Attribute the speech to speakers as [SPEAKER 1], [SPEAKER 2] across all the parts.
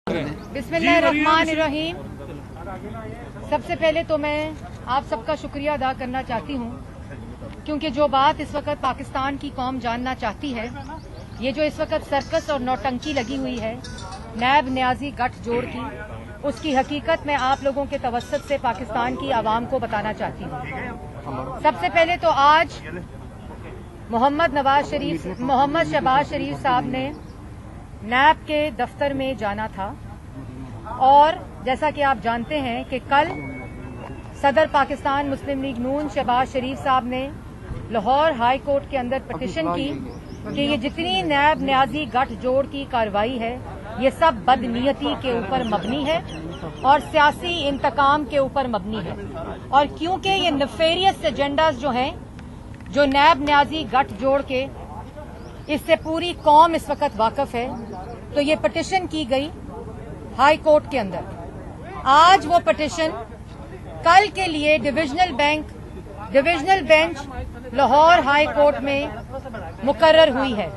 [SPEAKER 1] बिस्मिल्लाहिर्रहमानिर्रहीम। सबसे पहले तो मैं आप सबका शुक्रिया अदा करना चाहती हूँ, क्योंकि जो बात इस वक्त पाकिस्तान की कौम जानना चाहती है, ये जो इस वक्त सर्कस और नौटंकी लगी हुई है नैब न्याजी गठजोड़ की, उसकी हकीकत मैं आप लोगों के तवस्सुत से पाकिस्तान की आवाम को बताना चाहती हूँ। सबसे पहले तो आज मोहम्मद शहबाज शरीफ साहब ने नैब के दफ्तर में जाना था, और जैसा कि आप जानते हैं कि कल सदर पाकिस्तान मुस्लिम लीग नून शहबाज शरीफ साहब ने लाहौर हाई कोर्ट के अंदर पिटीशन की कि ये जितनी नैब न्याजी गठजोड़ की कार्रवाई है ये सब बदनीयती के ऊपर मबनी है और सियासी इंतकाम के ऊपर मबनी है। और क्योंकि ये नेफेरियस एजेंडाज जो हैं, जो नैब न्याजी गठजोड़ के, इससे पूरी कौम इस वक्त वाकफ है, तो ये पिटीशन की गई हाई कोर्ट के अंदर। आज वो पिटीशन कल के लिए divisional bench Lahore high court में मुकर्रर हुई है,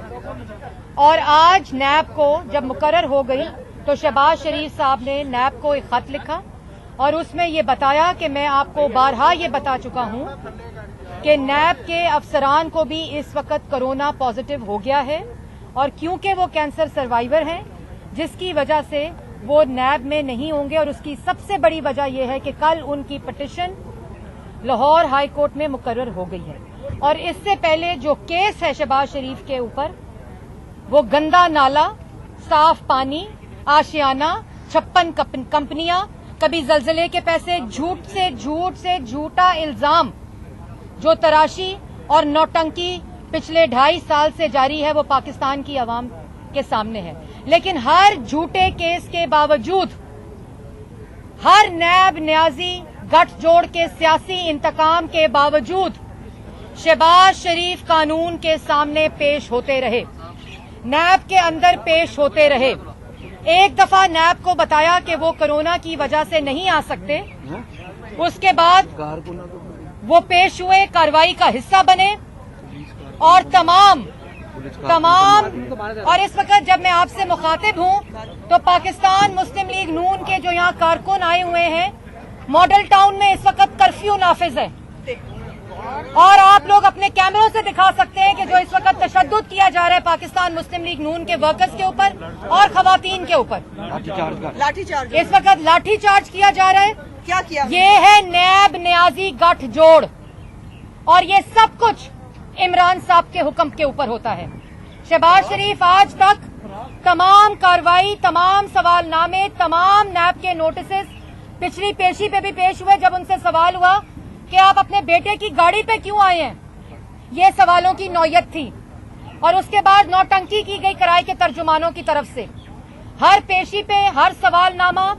[SPEAKER 1] और आज नैब को जब मुकर्रर हो गई तो शहबाज शरीफ साहब ने नैब को एक खत लिखा और उसमें ये बताया कि मैं आपको बारहा ये बता चुका हूं कि नैब के अफसरान को भी इस वक्त कोरोना पॉजिटिव हो गया है, और क्योंकि वो कैंसर सर्वाइवर हैं जिसकी वजह से वो नैब में नहीं होंगे, और उसकी सबसे बड़ी वजह यह है कि कल उनकी पिटीशन लाहौर हाई कोर्ट में मुकर्रर हो गई है। और इससे पहले जो केस है शहबाज शरीफ के ऊपर, वो गंदा नाला, साफ पानी, आशियाना, 56 कंपनियां, कभी जलजले के पैसे, झूठ से झूठा इल्जाम, जो तराशी और नौटंकी पिछले 2.5 साल से जारी है, वो पाकिस्तान की आवाम के सामने है। लेकिन हर झूठे केस के बावजूद, हर नैब न्याजी गठजोड़ के सियासी इंतकाम के बावजूद शहबाज शरीफ कानून के सामने पेश होते रहे, नैब के अंदर पेश होते रहे। एक दफा नैब को बताया कि वो कोरोना की वजह से नहीं आ सकते, उसके बाद वो पेश हुए, कार्रवाई का हिस्सा बने, और तमाम और इस वक्त जब मैं आपसे मुखातिब हूं तो पाकिस्तान मुस्लिम लीग नून के जो यहाँ कारकुन आए हुए हैं, मॉडल टाउन में इस वक्त कर्फ्यू नाफिज है, और आप लोग अपने कैमरों से दिखा सकते हैं कि जो इस वक्त तशद्दुद किया जा रहा है पाकिस्तान मुस्लिम लीग नून के वर्कर्स के ऊपर और खवातीन के ऊपर, लाठीचार्ज इस वक्त लाठीचार्ज किया जा रहा है।
[SPEAKER 2] क्या किया?
[SPEAKER 1] ये है नैब न्याजी गठजोड़, और ये सब कुछ इमरान साहब के हुक्म के ऊपर होता है। शहबाज शरीफ आज तक तमाम कार्रवाई, तमाम सवालनामे, तमाम नैब के नोटिस पिछली पेशी पे भी पेश हुए। जब उनसे सवाल हुआ कि आप अपने बेटे की गाड़ी पे क्यों आए हैं, ये सवालों की नौयत थी, और उसके बाद नौटंकी की गई किराए के तर्जुमानों की तरफ से। हर पेशी पे हर सवालनामा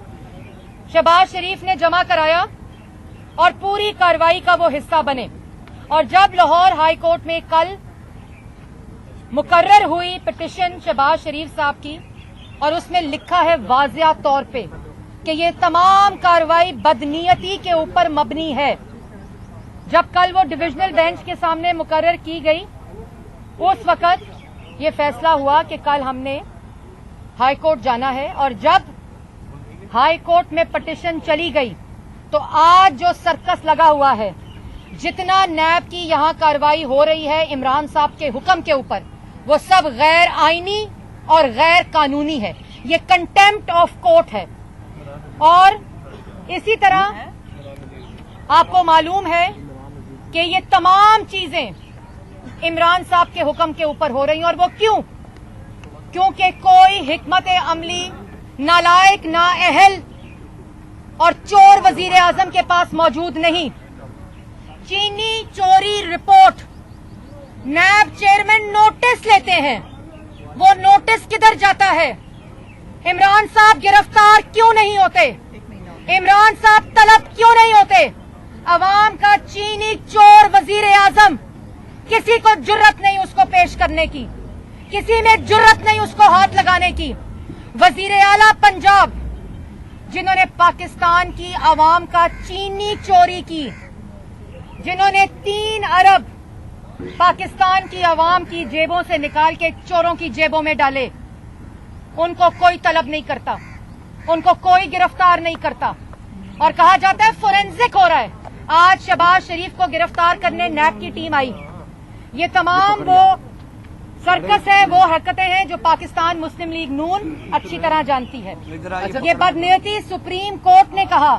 [SPEAKER 1] शहबाज शरीफ ने जमा कराया और पूरी कार्रवाई का वो हिस्सा बने। और जब लाहौर हाई कोर्ट में कल मुकर्रर हुई पिटीशन शहबाज शरीफ साहब की, और उसमें लिखा है वाज़िया तौर पे कि ये तमाम कार्रवाई बदनीयती के ऊपर मबनी है, जब कल वो डिविजनल बेंच के सामने मुकर्रर की गई, उस वक्त ये फैसला हुआ कि कल हमने हाई कोर्ट जाना है। और जब हाई कोर्ट में पिटीशन चली गई तो आज जो सर्कस लगा हुआ है, जितना नैब की यहां कार्रवाई हो रही है इमरान साहब के हुक्म के ऊपर, वो सब गैर आईनी और गैर कानूनी है। ये कंटेम्प्ट ऑफ कोर्ट है। और इसी तरह आपको मालूम है कि ये तमाम चीजें इमरान साहब के हुक्म के ऊपर हो रही हैं, और वो क्यों? क्योंकि कोई हिकमत अमली नालायक, नाअहल और चोर वजीर आजम के पास मौजूद नहीं। चीनी चोरी रिपोर्ट, नैब चेयरमैन नोटिस लेते हैं, वो नोटिस किधर जाता है? इमरान साहब गिरफ्तार क्यों नहीं होते? इमरान साहब तलब क्यों नहीं होते? अवाम का चीनी चोर वजीर आजम, किसी को जुर्रत नहीं उसको पेश करने की, किसी में जुर्रत नहीं उसको हाथ लगाने की। वजीर आला पंजाब, जिन्होंने पाकिस्तान की अवाम का चीनी चोरी की, जिन्होंने 3 अरब पाकिस्तान की अवाम की जेबों से निकाल के चोरों की जेबों में डाले, उनको कोई तलब नहीं करता। उनको कोई गिरफ्तार नहीं करता और कहा जाता है फोरेंसिक हो रहा है। आज शहबाज शरीफ को गिरफ्तार करने नैब की टीम आई। ये तमाम वो सर्कस है, वो हरकतें हैं जो पाकिस्तान मुस्लिम लीग नून अच्छी तरह जानती है। ये बदनीयती सुप्रीम कोर्ट ने कहा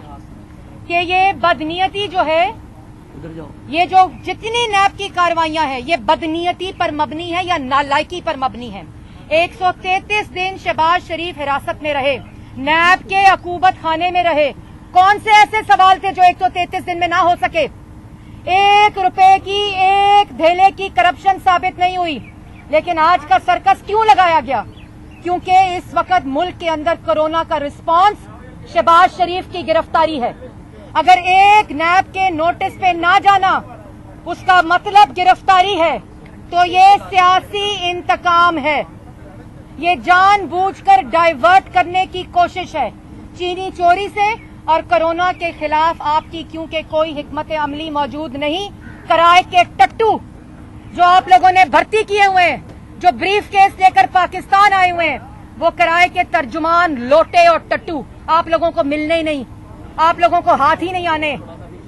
[SPEAKER 1] कि ये बदनीयती जो है, ये जो जितनी नैब की कार्रवाइयां हैं ये बदनीयती पर मबनी है या नालायकी पर मबनी है। 133 दिन शहबाज शरीफ हिरासत में रहे, नैब के अकूबत खाने में रहे। कौन से ऐसे सवाल थे जो 133 दिन में ना हो सके? 1 रुपए की, 1 धेले की करप्शन साबित नहीं हुई। लेकिन आज का सर्कस क्यों लगाया गया? क्योंकि इस वक्त मुल्क के अंदर कोरोना का रिस्पांस शहबाज शरीफ की गिरफ्तारी है। अगर एक नैब के नोटिस पे ना जाना उसका मतलब गिरफ्तारी है, तो ये सियासी इंतकाम है, ये जानबूझकर डाइवर्ट करने की कोशिश है। चीनी चोरी से और कोरोना के खिलाफ आपकी क्योंकि कोई हिकमत अमली मौजूद नहीं, किराए के टट्टू जो आप लोगों ने भर्ती किए हुए हैं, जो ब्रीफ केस लेकर पाकिस्तान आए हुए हैं, वो किराए के तर्जुमान, लोटे और टट्टू आप लोगों को मिलने ही नहीं, आप लोगों को हाथ ही नहीं आने,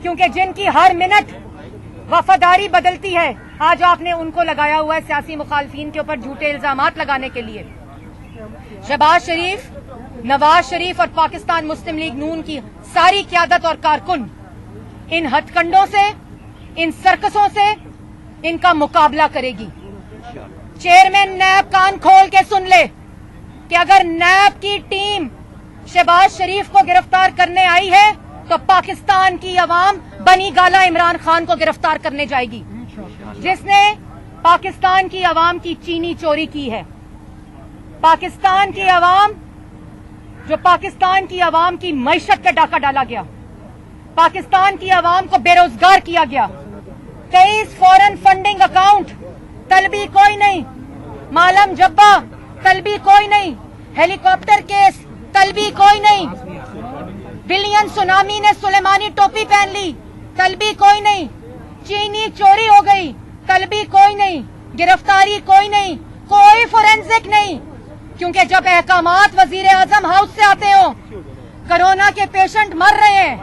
[SPEAKER 1] क्योंकि जिनकी हर मिनट वफादारी बदलती है, आज आपने उनको लगाया हुआ है सियासी मुखालफिन के ऊपर झूठे इल्जामात लगाने के लिए। शहबाज शरीफ, नवाज शरीफ और पाकिस्तान मुस्लिम लीग नून की सारी क्यादत और कारकुन इन हथकंडों से, इन सर्कसों से इनका मुकाबला करेगी। चेयरमैन नैब कान खोल के सुन ले कि अगर नैब की टीम शहबाज शरीफ को गिरफ्तार करने आई है तो पाकिस्तान की अवाम बनी गाला इमरान खान को गिरफ्तार करने जाएगी, जिसने पाकिस्तान की अवाम की चीनी चोरी की है। पाकिस्तान की अवाम, जो पाकिस्तान की अवाम की मईशत पे डाका डाला गया, पाकिस्तान की अवाम को बेरोजगार किया गया। 23 फॉरेन फंडिंग अकाउंट, तलबी कोई नहीं। मालम जब्बा, तलबी कोई नहीं। हेलीकॉप्टर केस, तलबी कोई नहीं। बिलियन सुनामी ने सुलेमानी टोपी पहन ली, तलबी कोई नहीं। चीनी चोरी हो गई, तलबी कोई नहीं। गिरफ्तारी कोई नहीं, कोई फोरेंसिक नहीं, क्योंकि जब अहकामात वजीर आजम हाउस से आते हो, कोरोना के पेशेंट मर रहे हैं,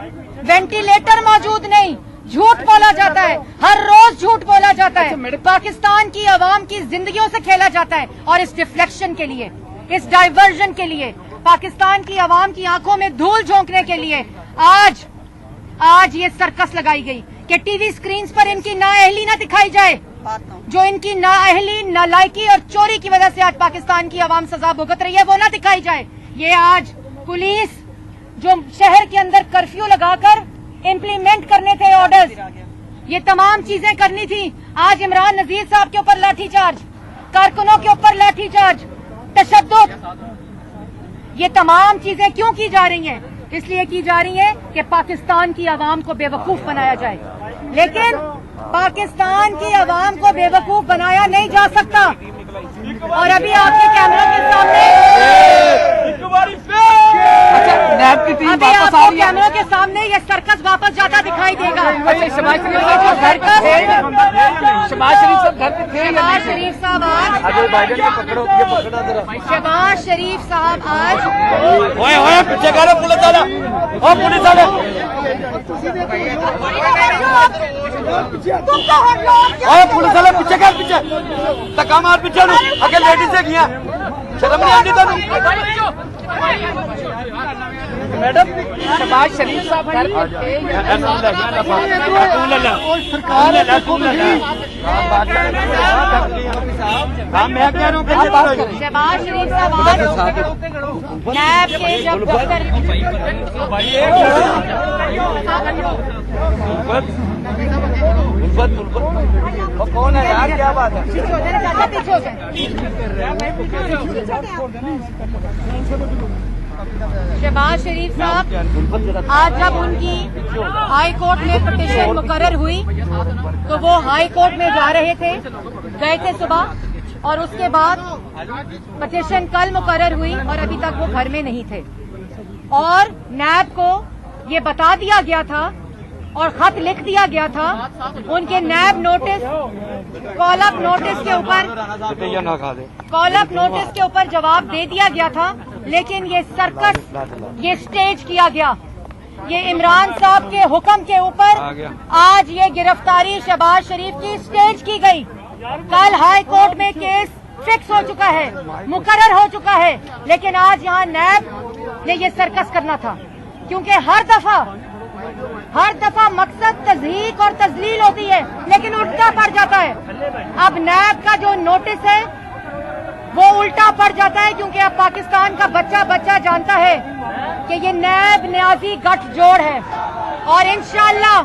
[SPEAKER 1] वेंटिलेटर मौजूद नहीं, झूठ बोला जाता है, हर रोज झूठ बोला जाता है, पाकिस्तान की आवाम की जिंदगियों से खेला जाता है। और इस डिफ्लेक्शन के लिए, इस डाइवर्जन के लिए, पाकिस्तान की आवाम की आंखों में धूल झोंकने के लिए आज ये सर्कस लगाई गई कि टीवी स्क्रीन पर इनकी नाअहली ना दिखाई जाए, जो इनकी नाअहली, नालायकी और चोरी की वजह से आज पाकिस्तान की आवाम सजा भुगत रही है, वो ना दिखाई जाए। ये आज पुलिस जो शहर के अंदर कर्फ्यू लगाकर इम्प्लीमेंट करने थे ऑर्डर्स, ये तमाम चीजें करनी थी। आज इमरान नजीर साहब के ऊपर लाठीचार्ज, कारकुनों के ऊपर लाठीचार्ज, तशद्दुद, ये तमाम चीजें क्यों की जा रही हैं? इसलिए की जा रही है कि पाकिस्तान की आवाम को बेवकूफ बनाया जाए। लेकिन पाकिस्तान की आवाम को बेवकूफ बनाया नहीं जा सकता। और अभी आपके कैमरों के सामने, अभी आपको कैमरों के सामने ये सर्कस वापस जाता दिखाई देगा। शहबाज शरीफ साहब आज, शहबाज शरीफ साहब आज
[SPEAKER 2] पीछे करो, पुलिस वाला, ओ पुलिस वाले, पुलिस वाले पीछे कर, पीछे धक्का मार, पीछे अगे लेडीज है गया, शर्म नहीं आती तुम? मैडम, शहबाज शरीफ साहब घर पे
[SPEAKER 1] शहबाज शरीफ साहब आज नैब के जब
[SPEAKER 2] कौन है यार, क्या बात है?
[SPEAKER 1] पीछे हो जाए। शहबाज शरीफ साहब आज जब उनकी हाई कोर्ट में पिटीशन मुकर्रर हुई तो वो हाई कोर्ट में जा रहे थे, गए थे सुबह, और उसके बाद पिटीशन कल मुकर्रर हुई और अभी तक वो घर में नहीं थे। और नैब को ये बता दिया गया था اور خط لکھ دیا گیا تھا ان کے نیب نوٹس کال اپ نوٹس کے اوپر جواب دے دیا گیا تھا، لیکن یہ سرکس یہ سٹیج کیا گیا. یہ عمران صاحب کے حکم کے اوپر آج یہ گرفتاری شہباز شریف کی سٹیج کی گئی. کل ہائی کورٹ میں کیس فکس ہو چکا ہے، مقرر ہو چکا ہے، لیکن آج یہاں نیب نے یہ سرکس کرنا تھا، کیونکہ ہر دفعہ مقصد تضحیک اور تذلیل ہوتی ہے لیکن الٹا پڑ جاتا ہے. اب نیب کا جو نوٹس ہے وہ الٹا پڑ جاتا ہے، کیونکہ اب پاکستان کا بچہ جانتا ہے کہ یہ نیب نیازی گٹھ جوڑ ہے، اور انشاءاللہ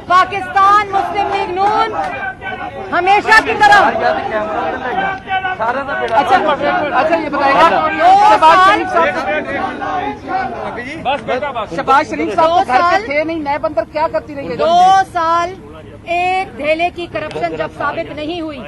[SPEAKER 1] پاکستان مسلم لیگ نون ہمیشہ کی طرح
[SPEAKER 3] اچھا یہ بتائیے شہباز شریف صاحب گھر پہ تھے نہیں، نیب اندر کیا کرتی رہی ہے؟
[SPEAKER 1] 2 سال ایک دھیلے کی کرپشن جب ثابت نہیں ہوئی